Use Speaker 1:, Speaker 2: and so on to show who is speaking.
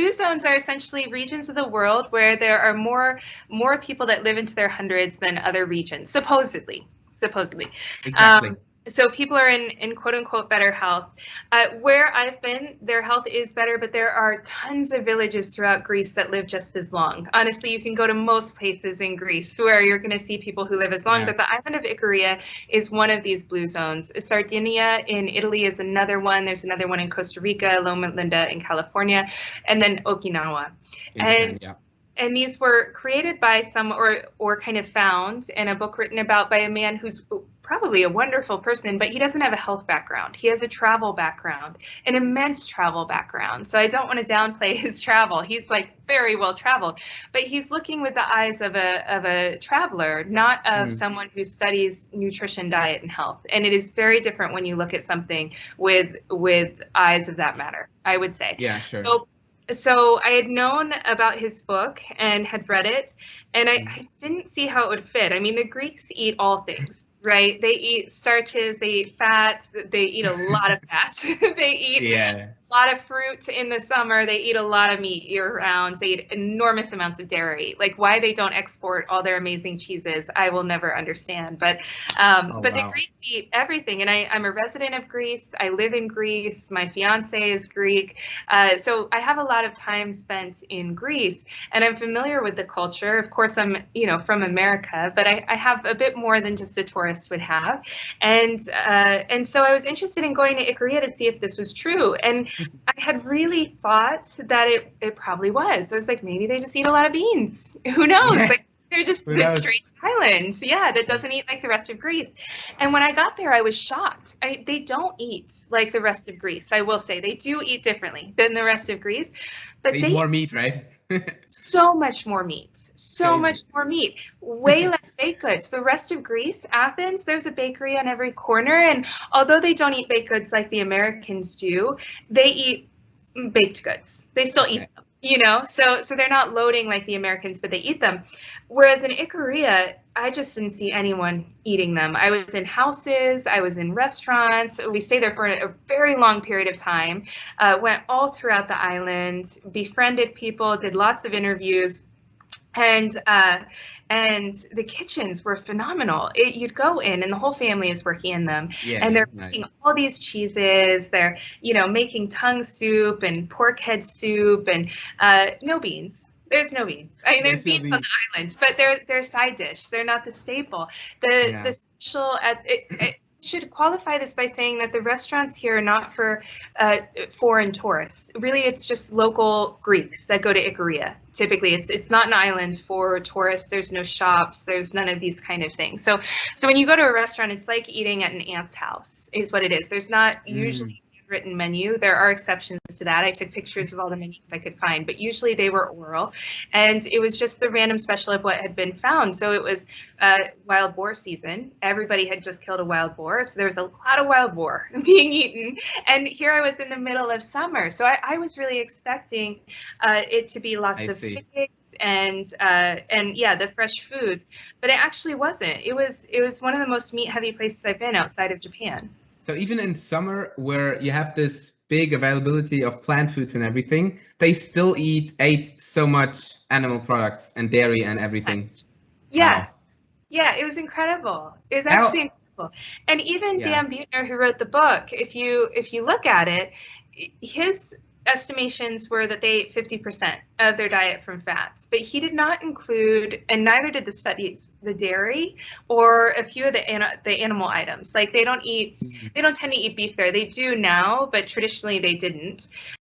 Speaker 1: blue zones are essentially regions of the world where there are more people that live into their hundreds than other regions, supposedly.
Speaker 2: Exactly.
Speaker 1: So people are in quote unquote better health. Where I've been, their health is better, but there are tons of villages throughout Greece that live just as long. Honestly, you can go to most places in Greece where you're going to see people who live as long, but the island of Icaria is one of these blue zones. Sardinia in Italy is another one. There's another one in Costa Rica, Loma Linda in California, and then Okinawa.
Speaker 2: In Japan, yeah.
Speaker 1: And these were created by some or kind of found in a book written about by a man who's probably a wonderful person, but he doesn't have a health background. He has a travel background, an immense travel background. So I don't want to downplay his travel. He's like very well traveled, but he's looking with the eyes of a traveler, not of someone who studies nutrition, diet, and health. And it is very different when you look at something with eyes of that matter, I would say.
Speaker 2: Yeah, sure.
Speaker 1: So I had known about his book and had read it, and I didn't see how it would fit. I mean, the Greeks eat all things, right? They eat starches, they eat fat, they eat a lot of fat. They eat a lot of fruit in the summer. They eat a lot of meat year round. They eat enormous amounts of dairy. Like why they don't export all their amazing cheeses, I will never understand. But the Greeks eat everything. And I'm a resident of Greece. I live in Greece. My fiance is Greek. So I have a lot of time spent in Greece and I'm familiar with the culture. Of course, I'm, from America, but I have a bit more than just a tourist would have. And so I was interested in going to Icaria to see if this was true. And I had really thought that it probably was. I was like, maybe they just eat a lot of beans. Who knows?
Speaker 2: Yeah.
Speaker 1: Like they're just this strange island, that doesn't eat like the rest of Greece. And when I got there, I was shocked. They don't eat like the rest of Greece. I will say they do eat differently than the rest of Greece, but
Speaker 2: they eat more meat, right?
Speaker 1: So much more meat, much more meat, way less baked goods. The rest of Greece, Athens, there's a bakery on every corner. And although they don't eat baked goods like the Americans do, they eat baked goods. They still eat them, so they're not loading like the Americans, but they eat them. Whereas in Icaria, I just didn't see anyone eating them. I was in houses, I was in restaurants. We stayed there for a very long period of time, went all throughout the island, befriended people, did lots of interviews. And the kitchens were phenomenal. You'd go in and the whole family is working in them, and they're making all these cheeses. They're making tongue soup and pork head soup and no beans. There's no beans. I mean, there's beans on the island, but they're side dish. They're not the staple. The special should qualify this by saying that the restaurants here are not for foreign tourists. Really, it's just local Greeks that go to Icaria. Typically, it's not an island for tourists. There's no shops. There's none of these kind of things. So when you go to a restaurant, it's like eating at an aunt's house, is what it is. There's not usually written menu. There are exceptions to that. I took pictures of all the menus I could find, but usually they were oral, and it was just the random special of what had been found. So it was wild boar season. Everybody had just killed a wild boar, so there was a lot of wild boar being eaten. And here I was in the middle of summer, so I was really expecting it to be lots of pigs and the fresh foods, but it actually wasn't. It was one of the most meat heavy places I've been outside of Japan.
Speaker 2: So even in summer, where you have this big availability of plant foods and everything, they still ate so much animal products and dairy and everything.
Speaker 1: Yeah, yeah, it was incredible. It was actually incredible. And even Dan Buettner, who wrote the book, if you look at it, his estimations were that they ate 50% of their diet from fats, but he did not include, and neither did the studies, the dairy or a few of the animal items. Like they don't tend to eat beef there. They do now, but traditionally they didn't.